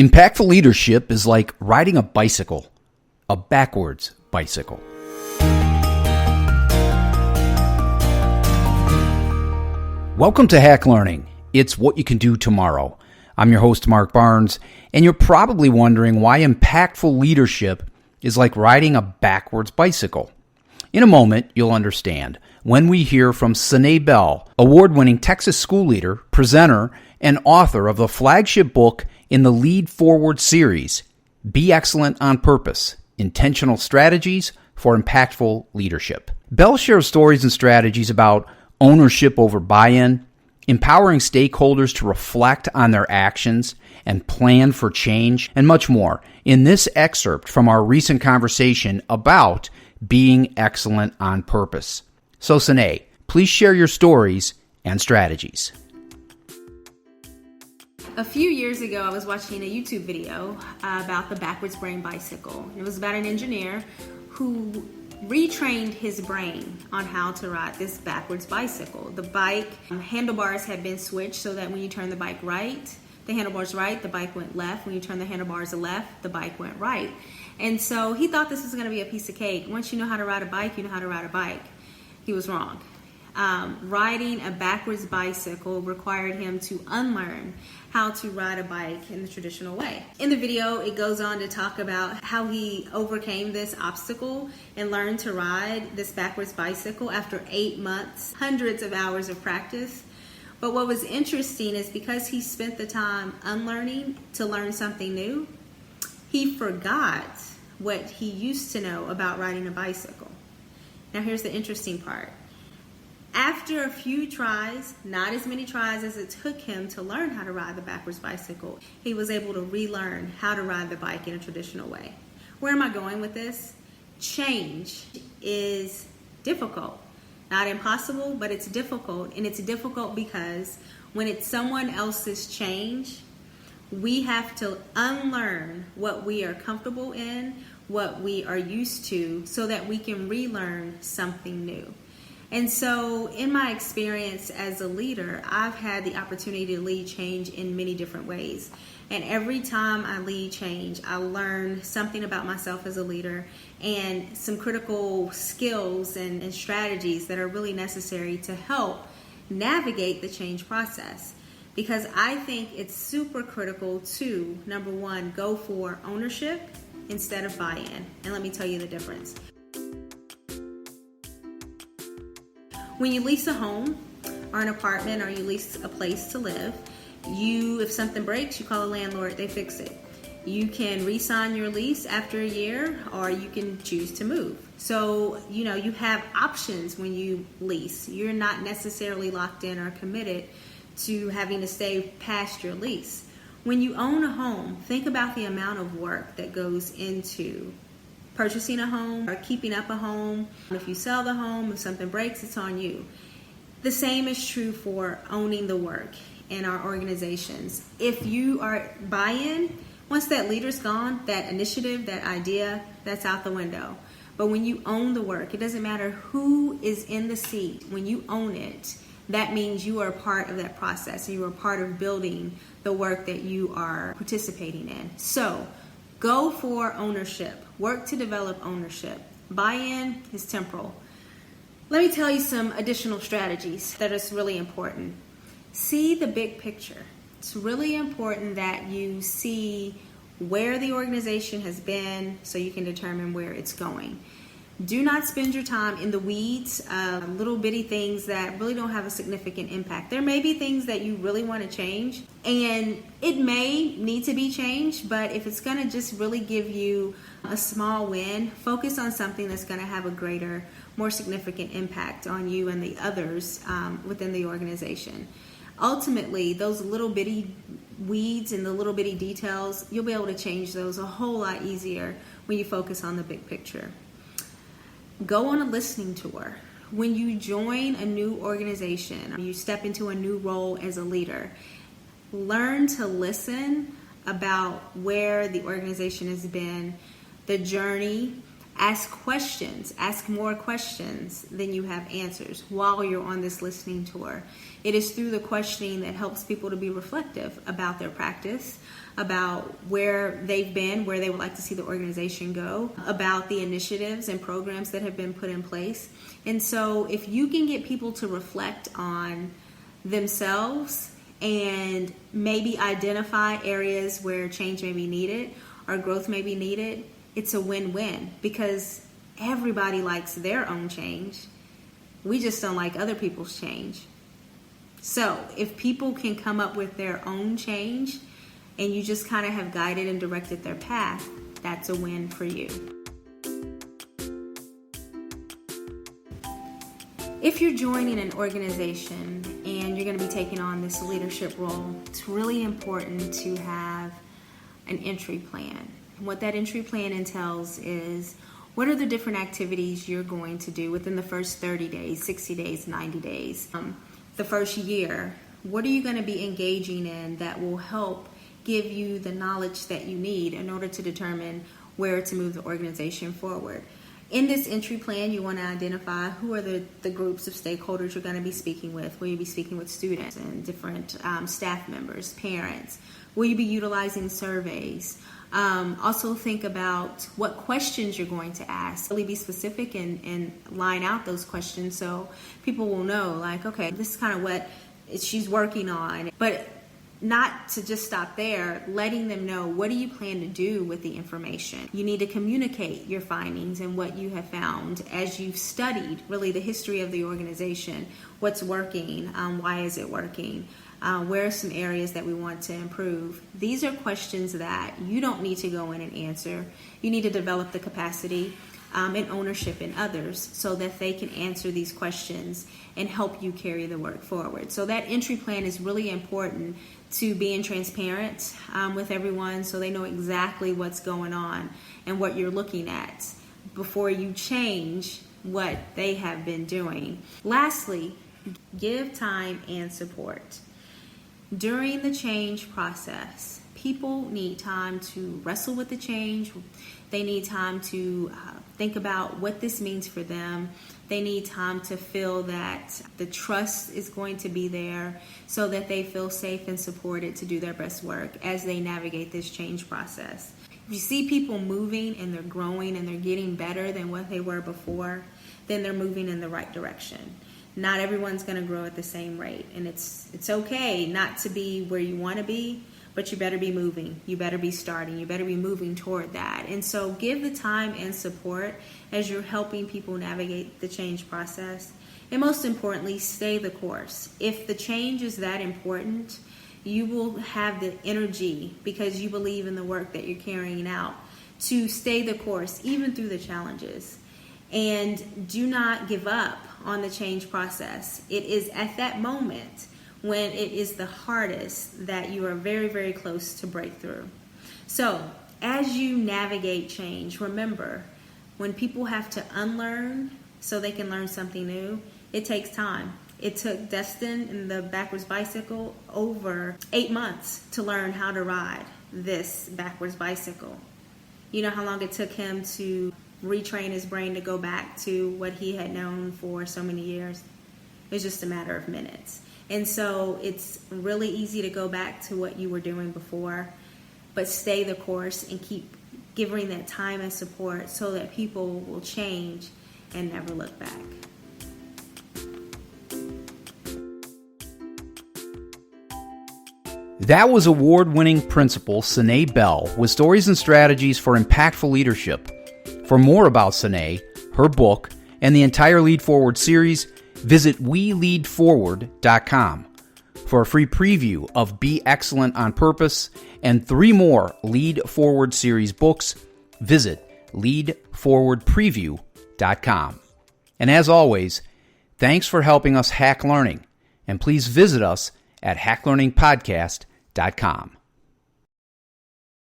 Impactful leadership is like riding a bicycle, a backwards bicycle. Welcome to Hack Learning. It's what you can do tomorrow. I'm your host, Mark Barnes, and you're probably wondering why impactful leadership is like riding a backwards bicycle. In a moment, you'll understand when we hear from Sanée Bell, award-winning Texas school leader, presenter, and author of the flagship book in the Lead Forward series, Be Excellent on Purpose, Intentional Strategies for Impactful Leadership. Bell shares stories and strategies about ownership over buy-in, empowering stakeholders to reflect on their actions and plan for change, and much more in this excerpt from our recent conversation about being excellent on purpose. So Sanée, please share your stories and strategies. A few years ago, I was watching a YouTube video about the backwards brain bicycle. It was about an engineer who retrained his brain on how to ride this backwards bicycle. The bike handlebars had been switched so that when you turn the bike right, the handlebars right, the bike went left. When you turn the handlebars left, the bike went right. And so he thought this was going to be a piece of cake. Once you know how to ride a bike, you know how to ride a bike. He was wrong. Riding a backwards bicycle required him to unlearn how to ride a bike in the traditional way. In the video, it goes on to talk about how he overcame this obstacle and learned to ride this backwards bicycle after 8 months, hundreds of hours of practice. But what was interesting is because he spent the time unlearning to learn something new, he forgot what he used to know about riding a bicycle. Now here's the interesting part. After a few tries, not as many tries as it took him to learn how to ride the backwards bicycle, he was able to relearn how to ride the bike in a traditional way. Where am I going with this? Change is difficult. Not impossible, but it's difficult. And it's difficult because when it's someone else's change, we have to unlearn what we are comfortable in, what we are used to, so that we can relearn something new. And so in my experience as a leader, I've had the opportunity to lead change in many different ways. And every time I lead change, I learn something about myself as a leader and some critical skills and strategies that are really necessary to help navigate the change process. Because I think it's super critical to, number one, go for ownership instead of buy-in. And let me tell you the difference. When you lease a home or an apartment or you lease a place to live, if something breaks, you call a landlord, they fix it. You can re-sign your lease after a year or you can choose to move. So, you have options when you lease. You're not necessarily locked in or committed to having to stay past your lease. When you own a home, think about the amount of work that goes into purchasing a home or keeping up a home. If you sell the home, if something breaks, it's on you. The same is true for owning the work in our organizations. If you are buy-in, once that leader's gone, that initiative, that idea, that's out the window. But when you own the work, it doesn't matter who is in the seat. When you own it, that means you are a part of that process and you are a part of building the work that you are participating in. So go for ownership. Work to develop ownership. Buy-in is temporal. Let me tell you some additional strategies that is really important. See the big picture. It's really important that you see where the organization has been so you can determine where it's going. Do not spend your time in the weeds of little bitty things that really don't have a significant impact. There may be things that you really want to change, and it may need to be changed, but if it's going to just really give you a small win, focus on something that's going to have a greater, more significant impact on you and the others within the organization. Ultimately, those little bitty weeds and the little bitty details, you'll be able to change those a whole lot easier when you focus on the big picture. Go on a listening tour. When you join a new organization, you step into a new role as a leader, learn to listen about where the organization has been, the journey, Ask questions. Ask more questions than you have answers while you're on this listening tour. It is through the questioning that helps people to be reflective about their practice, about where they've been, where they would like to see the organization go, about the initiatives and programs that have been put in place. And so if you can get people to reflect on themselves and maybe identify areas where change may be needed or growth may be needed, it's a win-win, because everybody likes their own change. We just don't like other people's change. So if people can come up with their own change and you just kind of have guided and directed their path, that's a win for you. If you're joining an organization and you're going to be taking on this leadership role, it's really important to have an entry plan. What that entry plan entails is, what are the different activities you're going to do within the first 30 days, 60 days, 90 days, the first year? What are you going to be engaging in that will help give you the knowledge that you need in order to determine where to move the organization forward? In this entry plan, you want to identify who are the groups of stakeholders you're going to be speaking with. Will you be speaking with students and different staff members, parents? Will you be utilizing surveys? Also think about what questions you're going to ask. Really be specific and line out those questions so people will know, like, okay, this is kind of what she's working on. But not to just stop there, letting them know, what do you plan to do with the information? You need to communicate your findings and what you have found as you've studied really the history of the organization. What's working? Why is it working? Where are some areas that we want to improve? These are questions that you don't need to go in and answer. You need to develop the capacity and ownership in others so that they can answer these questions and help you carry the work forward. So that entry plan is really important to being transparent with everyone so they know exactly what's going on and what you're looking at before you change what they have been doing. Lastly, give time and support. During the change process, people need time to wrestle with the change. They need time to think about what this means for them. They need time to feel that the trust is going to be there so that they feel safe and supported to do their best work as they navigate this change process. If you see people moving and they're growing and they're getting better than what they were before, then they're moving in the right direction. Not everyone's going to grow at the same rate, and it's okay not to be where you want to be, but you better be moving. You better be starting. You better be moving toward that. And so give the time and support as you're helping people navigate the change process. And most importantly, stay the course. If the change is that important, you will have the energy, because you believe in the work that you're carrying out, to stay the course even through the challenges. And do not give up on the change process. It is at that moment when it is the hardest that you are very, very close to breakthrough. So as you navigate change, remember, when people have to unlearn so they can learn something new, it takes time. It took Destin in the backwards bicycle over 8 months to learn how to ride this backwards bicycle. You know how long it took him to retrain his brain to go back to what he had known for so many years? It was just a matter of minutes. And so it's really easy to go back to what you were doing before, but stay the course and keep giving that time and support so that people will change and never look back. That was award-winning principal Sanée Bell with stories and strategies for impactful leadership. For more about Sanée, her book, and the entire Lead Forward series, visit WeLeadForward.com. For a free preview of Be Excellent on Purpose and 3 more Lead Forward series books, visit LeadForwardPreview.com. And as always, thanks for helping us hack learning, and please visit us at hacklearningpodcast.com.